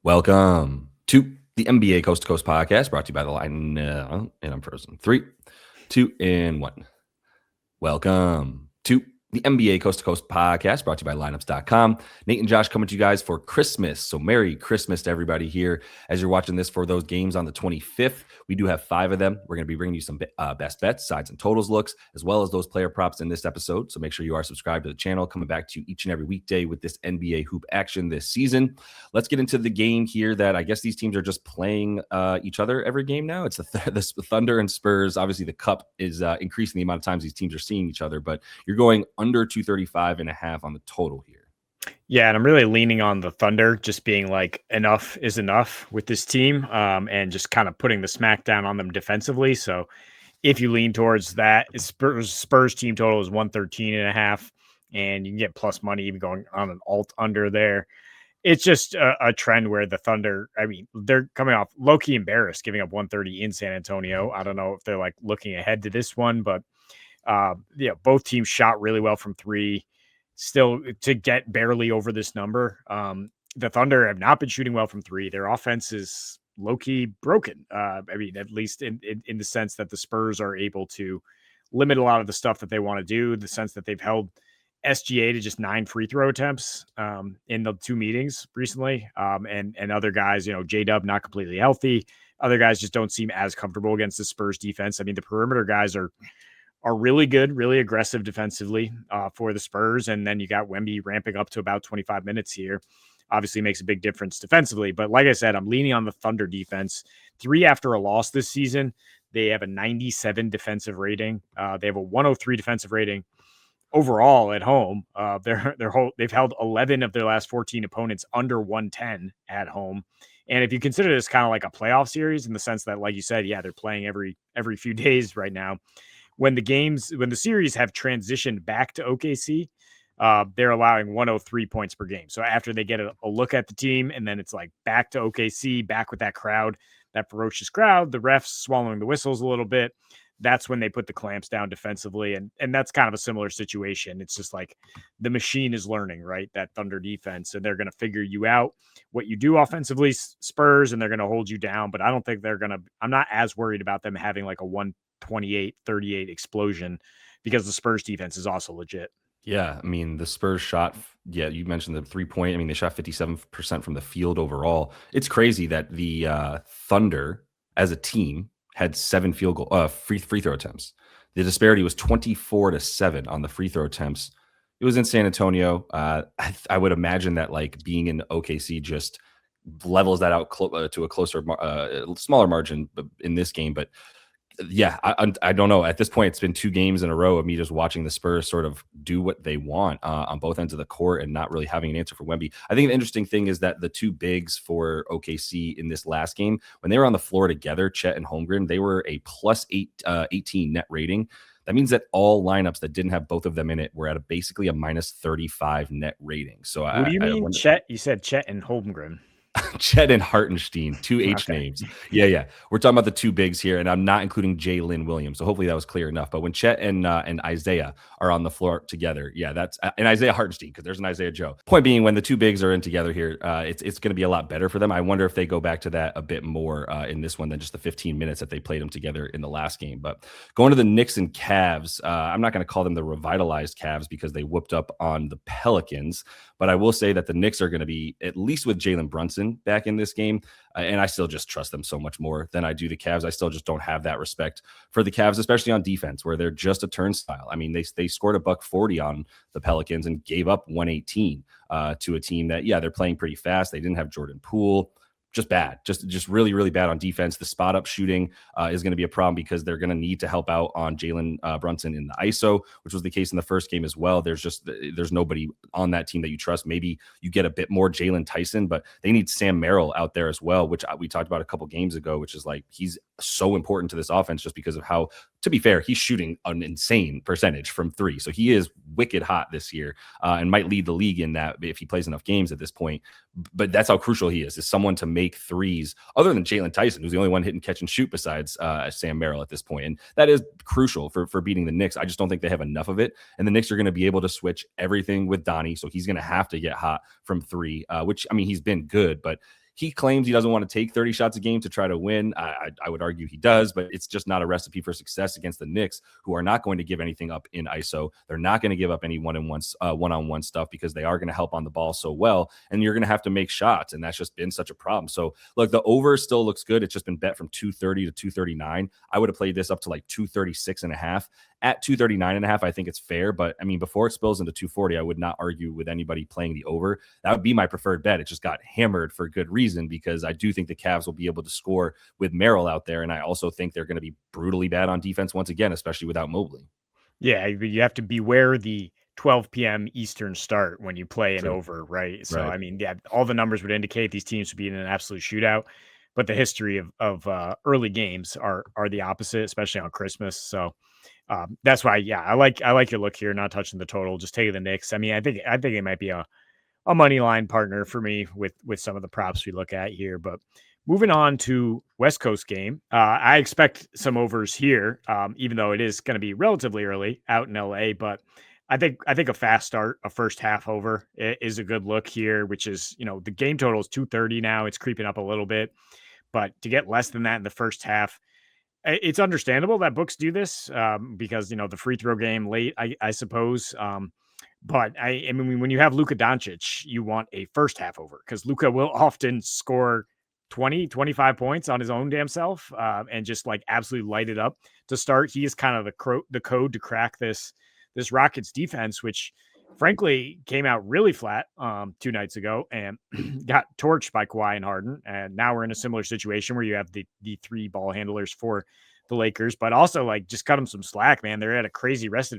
Welcome to the NBA Coast to Coast podcast brought to you by the line. And I'm frozen. 3, 2, and 1. Welcome to the NBA Coast to Coast podcast brought to you by lineups.com. Nate and Josh coming to you guys for Christmas. So Merry Christmas to everybody here as you're watching this for those games on the 25th. We do have 5 of them. We're going to be bringing you some best bets, sides, and totals looks, as well as those player props in this episode. So make sure you are subscribed to the channel, coming back to you each and every weekday with this NBA hoop action this season. Let's get into the game here that I guess these teams are just playing each other every game now. It's the Thunder and Spurs. Obviously, the cup is increasing the amount of times these teams are seeing each other, but you're going under 235.5 on the total here. Yeah, and I'm really leaning on the Thunder, just being like enough is enough with this team, and just kind of putting the smack down on them defensively. So if you lean towards that, Spurs team total is 113.5, and you can get plus money even going on an alt under there. It's just a trend where the Thunder, I mean, they're coming off low-key embarrassed, giving up 130 in San Antonio. I don't know if they're like looking ahead to this one, but both teams shot really well from three. Still to get barely over this number. The Thunder have not been shooting well from three. Their offense is low-key broken. I mean, at least in the sense that the Spurs are able to limit a lot of the stuff that they want to do, the sense that they've held SGA to just 9 free throw attempts in the 2 meetings recently. And other guys, J-Dub not completely healthy. Other guys just don't seem as comfortable against the Spurs defense. I mean, the perimeter guys are really good, really aggressive defensively for the Spurs. And then you got Wemby ramping up to about 25 minutes here. Obviously makes a big difference defensively. But like I said, I'm leaning on the Thunder defense. 3 after a loss this season. They have a 97 defensive rating. They have a 103 defensive rating overall at home. They've held 11 of their last 14 opponents under 110 at home. And if you consider this kind of like a playoff series in the sense that, like you said, yeah, they're playing every few days right now. When the series have transitioned back to OKC, they're allowing 103 points per game. So after they get a look at the team, and then it's like back to OKC, back with that crowd, that ferocious crowd, the refs swallowing the whistles a little bit. That's when they put the clamps down defensively. And that's kind of a similar situation. It's just like the machine is learning, right? That Thunder defense, and they're going to figure you out what you do offensively, Spurs, and they're going to hold you down. But I don't think I'm not as worried about them having like a 128-38 explosion because the Spurs defense is also legit. Yeah, I mean, the Spurs shot, you mentioned the 3-point. I mean, they shot 57% from the field overall. It's crazy that the Thunder as a team had 7 free throw attempts. The disparity was 24-7 on the free throw attempts. It was in San Antonio. I would imagine that like being in OKC just levels that out to a closer, smaller margin in this game. But yeah, I don't know. At this point, it's been 2 games in a row of me just watching the Spurs sort of do what they want on both ends of the court and not really having an answer for Wemby. I think the interesting thing is that the 2 bigs for OKC in this last game, when they were on the floor together, Chet and Holmgren, they were a plus 18 net rating. That means that all lineups that didn't have both of them in it were at basically a minus 35 net rating. So what do you mean, Chet? You said Chet and Holmgren. Chet and Hartenstein, 2 H names. Yeah. We're talking about the 2 bigs here, and I'm not including Jalen Williams. So hopefully that was clear enough. But when Chet and Isaiah are on the floor together, that's and Isaiah Hartenstein, because there's an Isaiah Joe. Point being, when the 2 bigs are in together here, it's going to be a lot better for them. I wonder if they go back to that a bit more in this one than just the 15 minutes that they played them together in the last game. But going to the Knicks and Cavs, I'm not going to call them the revitalized Cavs because they whooped up on the Pelicans. But I will say that the Knicks are going to be, at least with Jalen Brunson back in this game, and I still just trust them so much more than I do the Cavs. I still just don't have that respect for the Cavs, especially on defense, where they're just a turnstile. I mean, they scored $140 on the Pelicans and gave up 118 to a team that, they're playing pretty fast. They didn't have Jordan Poole. Just bad, just really, really bad on defense. The spot up shooting is going to be a problem because they're going to need to help out on Jalen Brunson in the ISO, which was the case in the first game as well. There's nobody on that team that you trust. Maybe you get a bit more Jalen Tyson, but they need Sam Merrill out there as well, which we talked about a couple games ago, which is like he's so important to this offense just because of how, to be fair, he's shooting an insane percentage from 3. So he is wicked hot this year and might lead the league in that if he plays enough games at this point. But that's how crucial he is someone to make threes other than Jalen Tyson, who's the only one hitting catch and shoot besides Sam Merrill at this point. And that is crucial for beating the Knicks. I just don't think they have enough of it. And the Knicks are going to be able to switch everything with Donte. So he's going to have to get hot from 3, which, I mean, he's been good, but He claims he doesn't want to take 30 shots a game to try to win. I would argue he does, but it's just not a recipe for success against the Knicks, who are not going to give anything up in ISO. They're not going to give up any one-on-one stuff because they are going to help on the ball so well, and you're going to have to make shots, and that's just been such a problem. So look, the over still looks good. It's just been bet from 230 to 239. I would have played this up to like 236.5. At 239.5, I think it's fair, but I mean, before it spills into 240, I would not argue with anybody playing the over. That would be my preferred bet. It just got hammered for good reason, because I do think the Cavs will be able to score with Merrill out there, and I also think they're going to be brutally bad on defense once again, especially without Mobley. Yeah, you have to beware the 12 p.m. Eastern start when you play an True. over, right? So, Right. I mean, yeah, all the numbers would indicate these teams would be in an absolute shootout, but the history of early games are the opposite, especially on Christmas. So that's why, yeah, I like your look here, not touching the total, just taking the Knicks. I mean, I think it might be a money line partner for me with some of the props we look at here. But moving on to West Coast game, I expect some overs here, even though it is going to be relatively early out in LA. But I think a fast start, a first half over is a good look here, which is, the game total is 230 now. It's creeping up a little bit, but to get less than that in the first half, it's understandable that books do this because, the free throw game late, I suppose. But I mean, when you have Luka Doncic, you want a first half over, because Luka will often score 20, 25 points on his own damn self and just like absolutely light it up to start. He is kind of the code to crack this Rockets defense, which frankly came out really flat 2 nights ago and got torched by Kawhi and Harden. And now we're in a similar situation where you have the 3 ball handlers for the Lakers, but also like just cut them some slack, man. They're at a crazy rest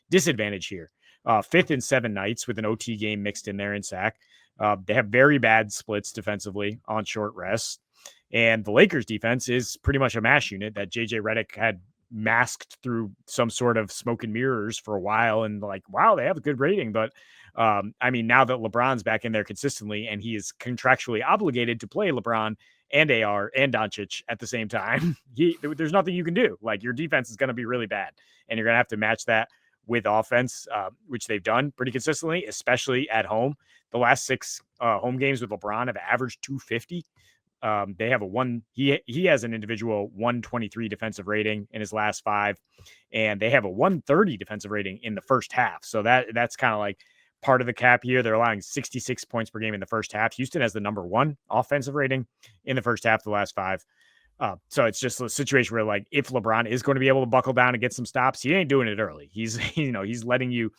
disadvantage here. 5th in 7 nights with an OT game mixed in there in sack. They have very bad splits defensively on short rests. And the Lakers defense is pretty much a mash unit that JJ Redick had masked through some sort of smoke and mirrors for a while. And like, wow, they have a good rating. But I mean, now that LeBron's back in there consistently and he is contractually obligated to play LeBron and AR and Doncic at the same time, there's nothing you can do. Like, your defense is going to be really bad, and you're going to have to match that with offense, which they've done pretty consistently, especially at home. The last 6 home games with LeBron have averaged 250. They have he has an individual 123 defensive rating in his last 5, and they have a 130 defensive rating in the first half. So that's kind of like part of the cap here. They're allowing 66 points per game in the first half. Houston has the number 1 offensive rating in the first half of the last 5. So it's just a situation where, like, if LeBron is going to be able to buckle down and get some stops, he ain't doing it early. He's letting you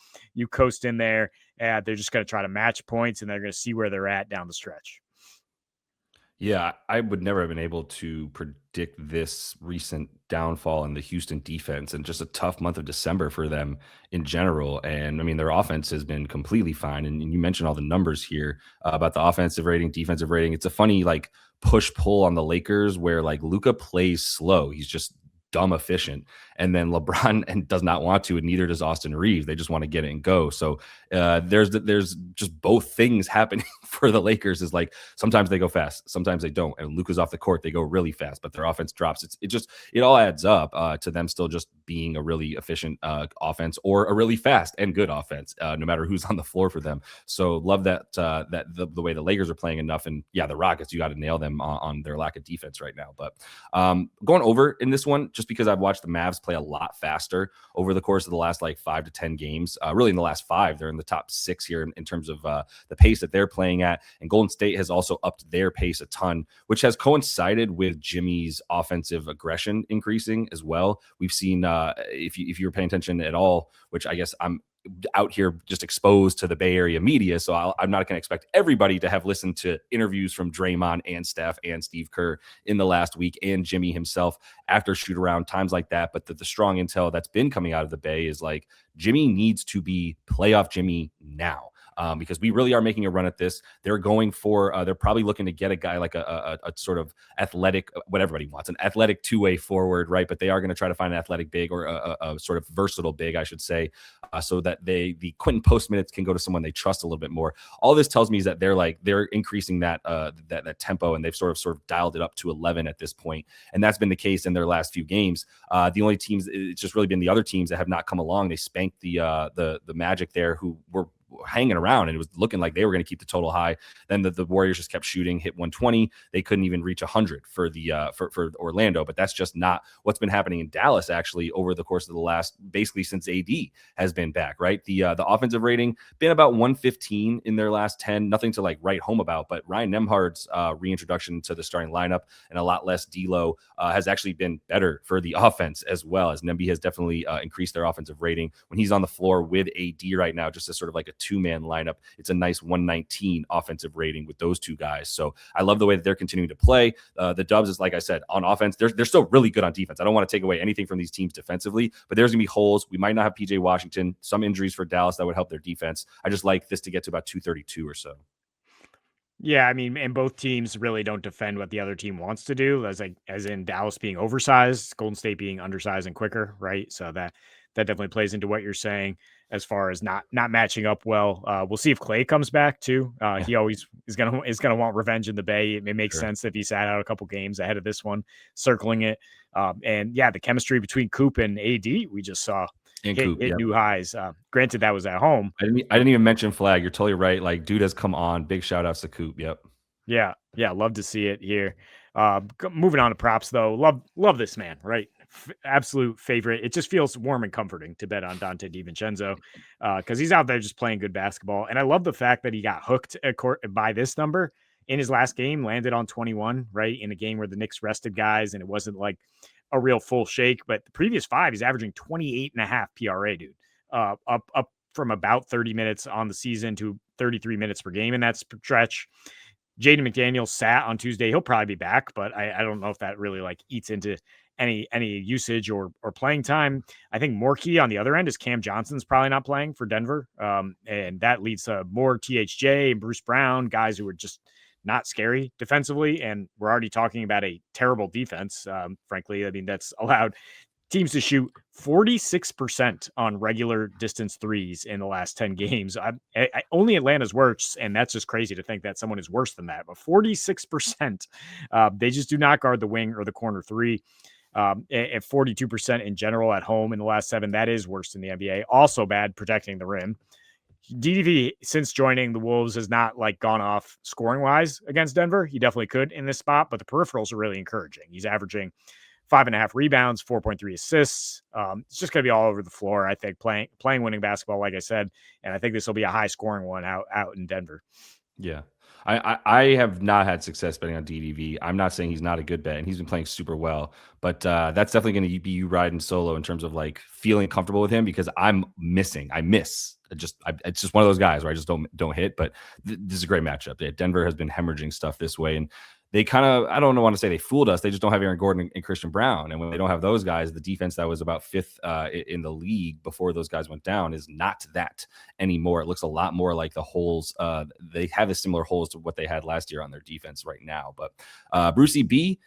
coast in there, and they're just going to try to match points, and they're going to see where they're at down the stretch. Yeah, I would never have been able to predict this recent downfall in the Houston defense, and just a tough month of December for them in general. And I mean, their offense has been completely fine. And you mentioned all the numbers here about the offensive rating, defensive rating. It's a funny like push pull on the Lakers where like Luka plays slow. He's just dumb efficient, and then LeBron and does not want to, and neither does Austin Reeves. They just want to get it and go. So there's just both things happening for the Lakers. Is like sometimes they go fast, sometimes they don't. And Luka's off the court, they go really fast, but their offense drops. It all adds up to them still just being a really efficient offense or a really fast and good offense, no matter who's on the floor for them. So love that the way the Lakers are playing enough. And yeah, the Rockets, you got to nail them on their lack of defense right now. But going over in this one, just because I've watched the Mavs play a lot faster over the course of the last like 5 to 10 games. Really in the last 5, they're in the top 6 here in terms of the pace that they're playing at. And Golden State has also upped their pace a ton, which has coincided with Jimmy's offensive aggression increasing as well. We've seen, if you were paying attention at all, which I guess I'm out here just exposed to the Bay Area media, so I'm not going to expect everybody to have listened to interviews from Draymond and Steph and Steve Kerr in the last week, and Jimmy himself after shoot around times like that. But the strong intel that's been coming out of the Bay is like Jimmy needs to be playoff Jimmy now. Because we really are making a run at this. They're going for, they're probably looking to get a guy like a sort of athletic, what everybody wants, an athletic 2-way forward, right? But they are going to try to find an athletic big, or a sort of versatile big, I should say, so that the Quentin Post minutes can go to someone they trust a little bit more. All this tells me is that they're increasing that tempo, and they've sort of dialed it up to 11 at this point, and that's been the case in their last few games. The only teams, it's just really been the other teams that have not come along. They spanked the Magic there, who were hanging around, and it was looking like they were going to keep the total high. Then the Warriors just kept shooting, hit 120. They couldn't even reach 100 for the for Orlando, but that's just not what's been happening in Dallas actually over the course of the last, basically since AD has been back, right? The offensive rating been about 115 in their last 10. Nothing to like write home about, but Ryan Nembhard's reintroduction to the starting lineup and a lot less D'Lo has actually been better for the offense as well, as Nemby has definitely increased their offensive rating when he's on the floor with AD right now, just as sort of like a two-man lineup. It's a nice 119 offensive rating with those two guys. So I love the way that they're continuing to play. The Dubs is, like I said, on offense, they're still really good on defense. I don't want to take away anything from these teams defensively, but there's going to be holes. We might not have PJ Washington, some injuries for Dallas that would help their defense. I just like this to get to about 232 or so. Yeah, I mean, and both teams really don't defend what the other team wants to do, as in Dallas being oversized, Golden State being undersized and quicker, right? So that definitely plays into what you're saying as far as not matching up well. We'll see if Clay comes back too. He always is gonna want revenge in the Bay. It makes sense if he sat out a couple games ahead of this one, circling it. And yeah, the chemistry between Coop and AD we just saw hit new highs. Granted, that was at home. I didn't even mention Flag. You're totally right. Like, dude has come on. Big shout outs to Coop. Yep. Yeah, love to see it here. Moving on to props though, love this man, right? Absolute favorite. It just feels warm and comforting to bet on Donte DiVincenzo because he's out there just playing good basketball, and I love the fact that he got hooked by this number in his last game, landed on 21, right, in a game where the Knicks rested guys, and it wasn't like a real full shake. But the previous 5, he's averaging 28.5 PRA, dude. Up from about 30 minutes on the season to 33 minutes per game in that stretch. Jaden McDaniels sat on Tuesday. He'll probably be back, but I don't know if that really like eats into any usage or playing time. I think more key on the other end is Cam Johnson's probably not playing for Denver. And that leads to more THJ and Bruce Brown, guys who are just not scary defensively. And we're already talking about a terrible defense. Frankly, I mean, that's allowed teams to shoot 46% on regular distance threes in the last 10 games. Only Atlanta's worse, and that's just crazy to think that someone is worse than that. But 46%, they just do not guard the wing or the corner three. At 42% in general at home in the last 7, that is worse than the NBA. Also bad protecting the rim. DDV, since joining the Wolves, has not like gone off scoring wise against Denver. He definitely could in this spot, but the peripherals are really encouraging. He's averaging 5.5 rebounds, 4.3 assists. It's just going to be all over the floor, I think, playing winning basketball, like I said. And I think this will be a high scoring one out in Denver. Yeah. I have not had success betting on DDV. I'm not saying he's not a good bet, and he's been playing super well, but that's definitely going to be you riding solo in terms of like feeling comfortable with him, because I miss. It's just one of those guys where I just don't hit. But this is a great matchup. Yeah, Denver has been hemorrhaging stuff this way, and they kind of, I don't want to say they fooled us. They just don't have Aaron Gordon and Christian Brown. And when they don't have those guys, the defense that was about 5th in the league before those guys went down is not that anymore. It looks a lot more like the holes. They have a similar holes to what they had last year on their defense right now. But Brucey B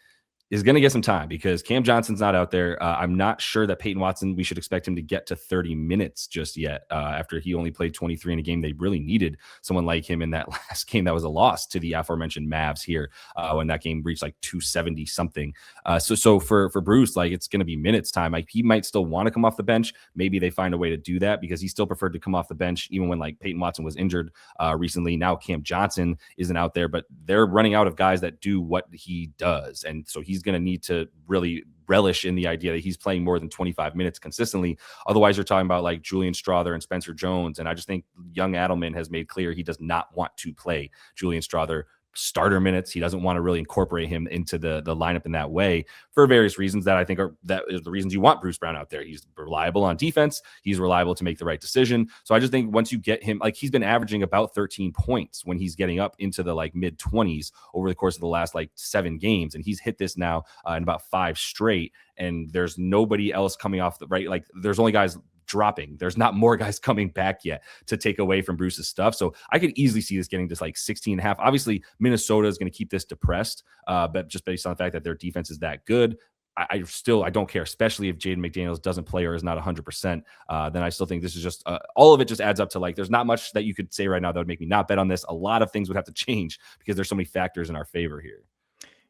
is going to get some time because Cam Johnson's not out there. I'm not sure that Peyton Watson, we should expect him to get to 30 minutes just yet after he only played 23 in a game. They really needed someone like him in that last game that was a loss to the aforementioned Mavs here when that game reached like 270 something. So for Bruce, like, it's going to be minutes time. Like, he might still want to come off the bench. Maybe they find a way to do that because he still preferred to come off the bench even when like Peyton Watson was injured recently. Now Cam Johnson isn't out there, but they're running out of guys that do what he does. And so he's going to need to really relish in the idea that he's playing more than 25 minutes consistently. Otherwise, you're talking about like Julian Strawther and Spencer Jones. And I just think young Adelman has made clear he does not want to play Julian Strawther starter minutes. He doesn't want to really incorporate him into the lineup in that way for various reasons that I think that is the reasons you want Bruce Brown out there. He's reliable on defense. He's reliable to make the right decision. So I just think once you get him, like, he's been averaging about 13 points when he's getting up into the like mid 20s over the course of the last like 7 games. And he's hit this now in about 5 straight. And there's nobody else coming off the right. Like, there's only guys dropping. There's not more guys coming back yet to take away from Bruce's stuff. So I could easily see this getting to like 16.5. Obviously, Minnesota is going to keep this depressed, but just based on the fact that their defense is that good, I don't care, especially if Jaden McDaniels doesn't play or is not 100%. Then I still think this is just all of it just adds up to like, there's not much that you could say right now that would make me not bet on this. A lot of things would have to change because there's so many factors in our favor here.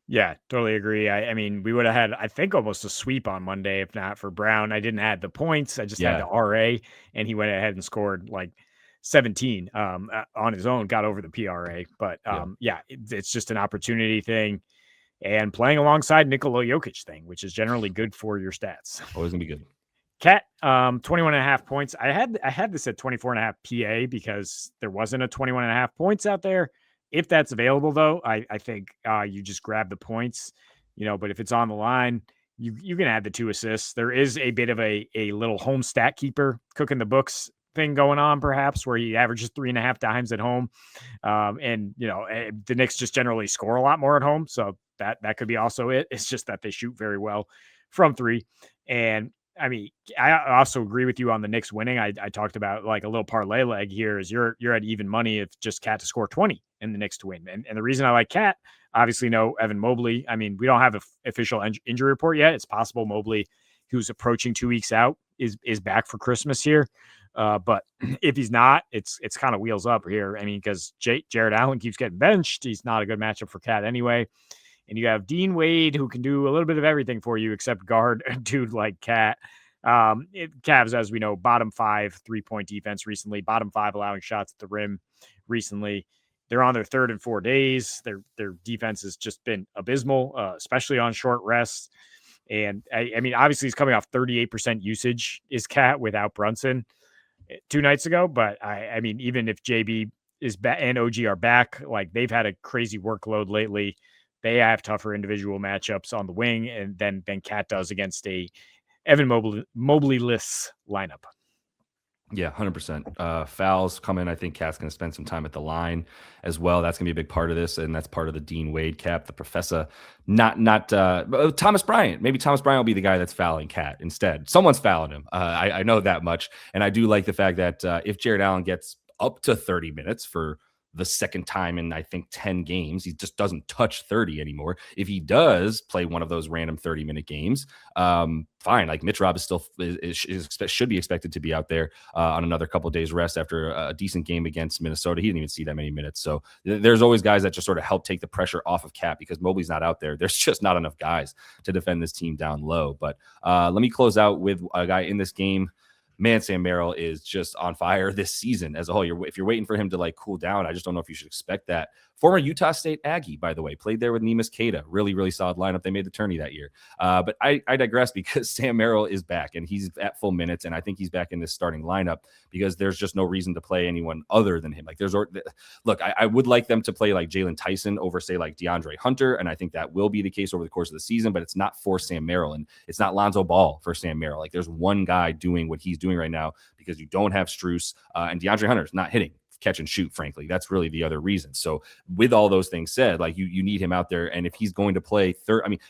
Yeah, totally agree. I mean, we would have had, I think, almost a sweep on Monday if not for Brown. I didn't add the points. I just had the RA, and he went ahead and scored like 17 on his own, got over the PRA. But it's just an opportunity thing. And playing alongside Nikola Jokic thing, which is generally good for your stats. Always gonna be good. Cat, 21.5 points. I had this at 24.5 PA because there wasn't a 21.5 points out there. If that's available, though, I think you just grab the points, but if it's on the line, you can add the 2 assists. There is a bit of a little home stat keeper cooking the books thing going on, perhaps, where he averages 3.5 dimes at home. The Knicks just generally score a lot more at home. So that could be also it. It's just that they shoot very well from 3. And I mean, I also agree with you on the Knicks winning. I talked about like a little parlay leg here is you're at even money if just Cat to score 20 and the Knicks to win. And the reason I like Cat, obviously no Evan Mobley. I mean, we don't have an official injury report yet. It's possible Mobley, who's approaching 2 weeks out, is back for Christmas here. But if he's not, it's kind of wheels up here. I mean, because Jared Allen keeps getting benched. He's not a good matchup for Cat anyway. And you have Dean Wade, who can do a little bit of everything for you except guard a dude like Cat. Cavs, as we know, bottom 5 3-point defense recently, bottom 5 allowing shots at the rim recently. They're on their 3rd and 4 days. Their defense has just been abysmal, especially on short rests. And I mean, obviously he's coming off 38% usage is Cat without Brunson 2 nights ago. But I mean, even if JB is back and OG are back, like they've had a crazy workload lately. They have tougher individual matchups on the wing, and then Cat does against a Evan Mobley-less lineup. Yeah, 100%. Fouls coming. I think Cat's going to spend some time at the line as well. That's going to be a big part of this, and that's part of the Dean Wade cap. The professor, not Thomas Bryant. Maybe Thomas Bryant will be the guy that's fouling Cat instead. Someone's fouling him. I know that much, and I do like the fact that if Jared Allen gets up to 30 minutes for the second time in, I think, 10 games. He just doesn't touch 30 anymore. If he does play one of those random 30-minute games, fine. Like Mitch Rob is still should be expected to be out there on another couple of days rest after a decent game against Minnesota. He didn't even see that many minutes. So there's always guys that just sort of help take the pressure off of Cat because Mobley's not out there. There's just not enough guys to defend this team down low. But let me close out with a guy in this game. Man, Sam Merrill is just on fire this season as a whole. If you're waiting for him to like cool down, I just don't know if you should expect that. Former Utah State Aggie, by the way, played there with Neemias Queta. Really, really solid lineup. They made the tourney that year. But I digress because Sam Merrill is back and he's at full minutes. And I think he's back in this starting lineup because there's just no reason to play anyone other than him. Like I would like them to play like Jalen Tyson over, say, like DeAndre Hunter. And I think that will be the case over the course of the season, but it's not for Sam Merrill. And it's not Lonzo Ball for Sam Merrill. Like there's one guy doing what he's doing right now because you don't have Strus and DeAndre Hunter is not hitting. Catch and shoot, frankly. That's really the other reason. So with all those things said, like you need him out there. And if he's going to play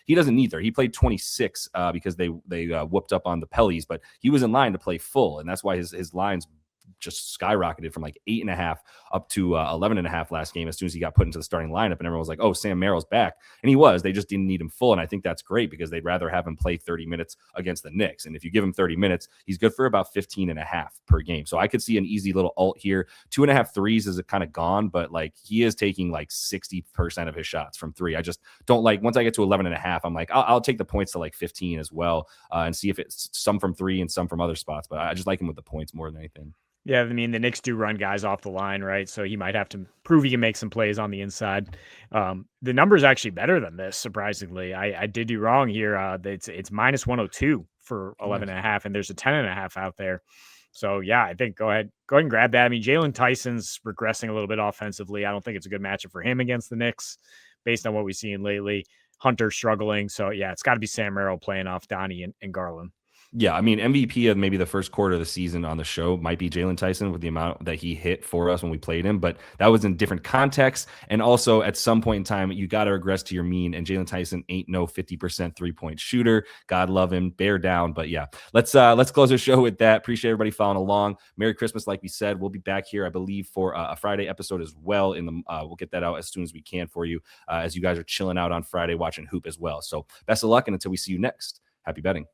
he doesn't need 30. He played 26 because they whooped up on the Pellies, but he was in line to play full. And that's why his lines just skyrocketed from like 8.5 up to 11.5 last game as soon as he got put into the starting lineup. And everyone was like, oh, Sam Merrill's back. And he was. They just didn't need him full. And I think that's great because they'd rather have him play 30 minutes against the Knicks. And if you give him 30 minutes, he's good for about 15.5 per game. So I could see an easy little alt here. 2.5 threes is kind of gone, but like he is taking like 60% of his shots from 3. I just don't like, once I get to 11.5, I'm like, I'll take the points to like 15 as well and see if it's some from 3 and some from other spots. But I just like him with the points more than anything. Yeah, I mean, the Knicks do run guys off the line, right? So he might have to prove he can make some plays on the inside. The number is actually better than this, surprisingly. I did you wrong here. It's minus 102 for 11.5, and there's a 10.5 out there. So, yeah, I think go ahead and grab that. I mean, Jalen Tyson's regressing a little bit offensively. I don't think it's a good matchup for him against the Knicks based on what we've seen lately. Hunter struggling. So, yeah, it's got to be Sam Merrill playing off Donte and Garland. Yeah, I mean, MVP of maybe the first quarter of the season on the show might be Jalen Tyson with the amount that he hit for us when we played him, but that was in different contexts. And also at some point in time, you got to regress to your mean, and Jalen Tyson ain't no 50% 3-point shooter. God love him, bear down. But yeah, let's close the show with that. Appreciate everybody following along. Merry Christmas. Like we said, we'll be back here, I believe, for a Friday episode as well. We'll get that out as soon as we can for you as you guys are chilling out on Friday watching hoop as well. So best of luck, and until we see you next, happy betting.